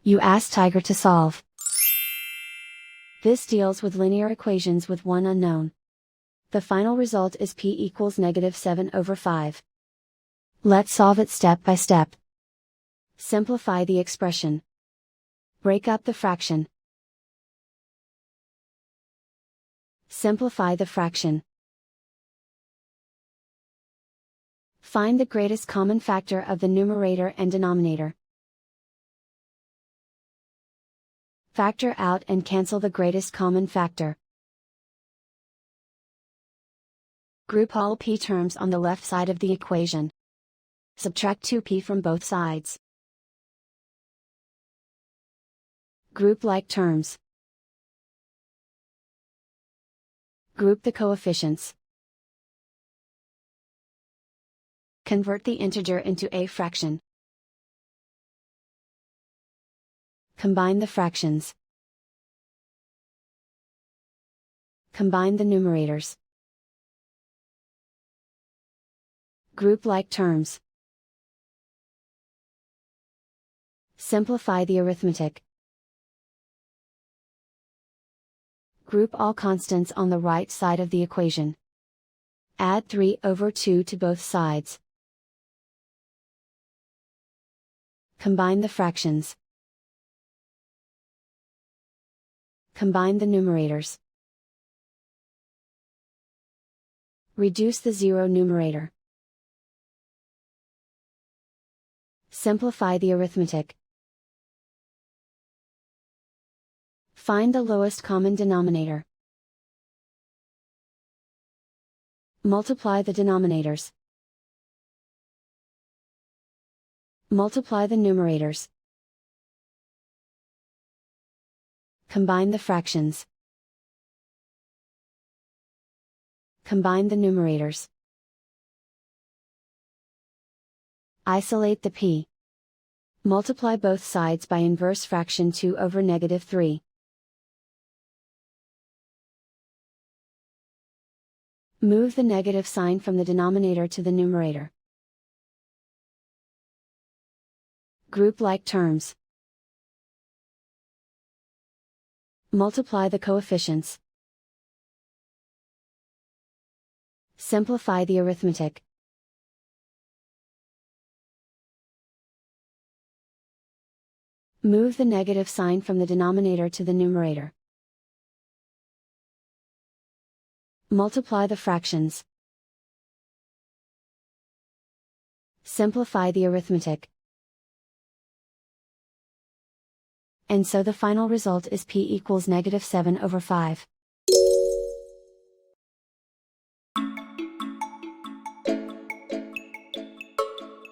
You ask Tiger to solve. This deals with linear equations with one unknown. The final result is p equals -7/5. Let's solve it step by step. Simplify the expression. Break up the fraction. Simplify the fraction. Find the greatest common factor of the numerator and denominator. Factor out and cancel the greatest common factor. Group all p terms on the left side of the equation. Subtract 2p from both sides. Group like terms. Group the coefficients. Convert the integer into a fraction. Combine the fractions. Combine the numerators. Group like terms. Simplify the arithmetic. Group all constants on the right side of the equation. Add 3/2 to both sides. Combine the fractions. Combine the numerators. Reduce the zero numerator. Simplify the arithmetic. Find the lowest common denominator. Multiply the denominators. Multiply the numerators. Combine the fractions. Combine the numerators. Isolate the p. Multiply both sides by inverse fraction 2/3. Move the negative sign from the denominator to the numerator. Group like terms. Multiply the coefficients. Simplify the arithmetic. Move the negative sign from the denominator to the numerator. Multiply the fractions. Simplify the arithmetic. And so the final result is p equals -7/5.